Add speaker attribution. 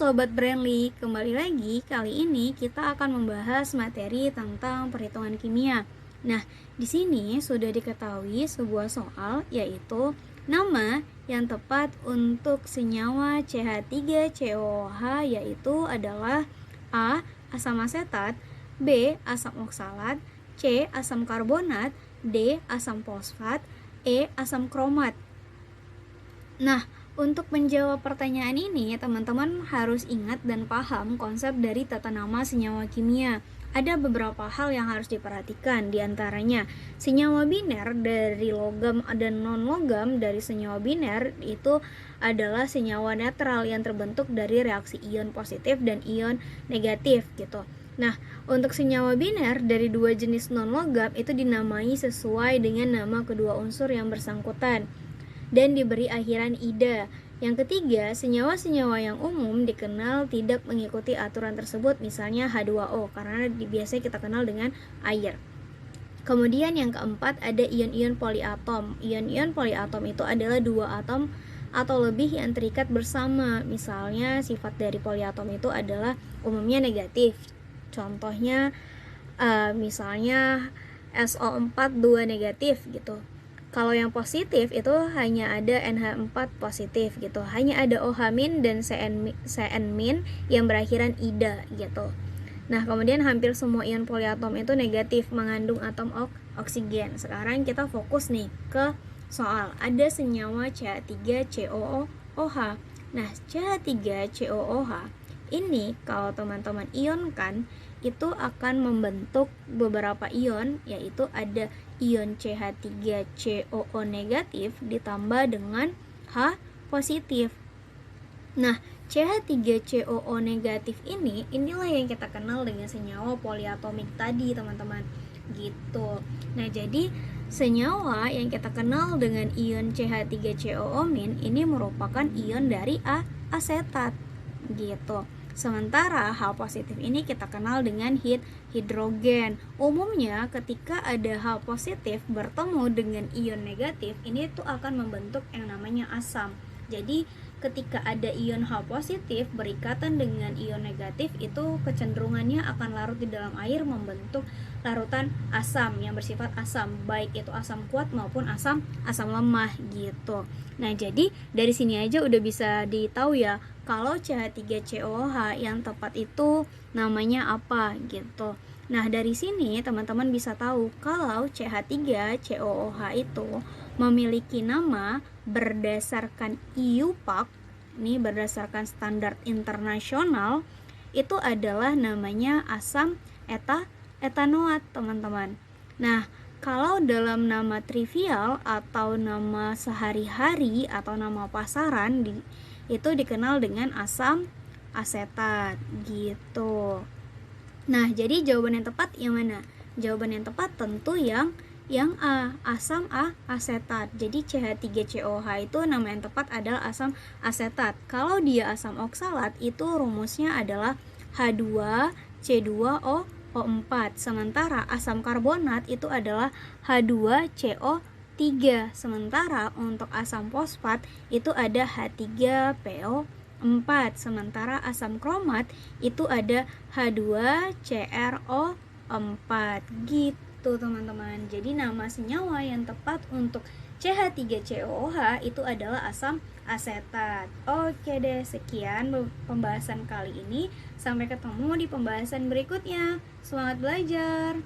Speaker 1: Sobat Brandly, kembali lagi. Kali ini kita akan membahas materi tentang perhitungan kimia. Nah, di sini sudah diketahui sebuah soal, yaitu nama yang tepat untuk senyawa CH3COOH yaitu adalah A. Asam asetat, B. Asam oksalat, C. Asam karbonat, D. Asam fosfat, E. Asam kromat. Nah, untuk menjawab pertanyaan ini, teman-teman harus ingat dan paham konsep dari tata nama senyawa kimia. Ada beberapa hal yang harus diperhatikan, diantaranya senyawa biner dari logam dan non-logam dari senyawa biner itu adalah senyawa netral yang terbentuk dari reaksi ion positif dan ion negatif gitu. Nah, untuk senyawa biner dari dua jenis non-logam itu dinamai sesuai dengan nama kedua unsur yang bersangkutan dan diberi akhiran ida. Yang ketiga, senyawa-senyawa yang umum dikenal tidak mengikuti aturan tersebut, misalnya H2O, karena biasanya kita kenal dengan air. Kemudian yang keempat ada ion-ion poliatom. Ion-ion poliatom itu adalah dua atom atau lebih yang terikat bersama. Misalnya sifat dari poliatom itu adalah umumnya negatif. Contohnya misalnya SO4 2 negatif gitu. Kalau yang positif itu hanya ada NH4 positif gitu. Hanya ada OH- dan CN- yang berakhiran ida gitu. Nah, kemudian hampir semua ion poliatom itu negatif, mengandung atom oksigen. Sekarang kita fokus nih ke soal. Ada senyawa CH3COOH. Nah, CH3COOH ini kalau teman-teman ionkan itu akan membentuk beberapa ion, yaitu ada ion CH3COO negatif ditambah dengan H positif. Nah, CH3COO negatif inilah yang kita kenal dengan senyawa poliatomik tadi, teman-teman. Gitu. Nah, jadi senyawa yang kita kenal dengan ion CH3COO- ini merupakan ion dari asetat. Gitu. Sementara H positif ini kita kenal dengan hidrogen. Umumnya ketika ada H positif bertemu dengan ion negatif, ini tuh akan membentuk yang namanya asam. Jadi ketika ada ion H positif berikatan dengan ion negatif, itu kecenderungannya akan larut di dalam air membentuk larutan asam yang bersifat asam, baik itu asam kuat maupun asam lemah gitu. Nah, jadi dari sini aja udah bisa ditahu ya kalau CH3COOH yang tepat itu namanya apa gitu. Nah, dari sini teman-teman bisa tahu kalau CH3COOH itu memiliki nama berdasarkan IUPAC, ini berdasarkan standar internasional, itu adalah namanya asam etanoat, teman-teman. Nah, kalau dalam nama trivial atau nama sehari-hari atau nama pasaran itu dikenal dengan asam asetat gitu. Nah, jadi jawaban yang tepat yang mana? Jawaban yang tepat tentu yang A, asam asetat. Jadi CH3COOH itu nama yang tepat adalah asam asetat. Kalau dia asam oksalat itu rumusnya adalah H2C2O4. Sementara asam karbonat itu adalah H2CO3. Sementara untuk asam fosfat itu ada H3PO4. Sementara asam kromat itu ada H2CrO4 gitu, teman-teman. Jadi nama senyawa yang tepat untuk CH3COOH itu adalah asam asetat. Oke deh, sekian pembahasan kali ini. Sampai ketemu di pembahasan berikutnya. Selamat belajar.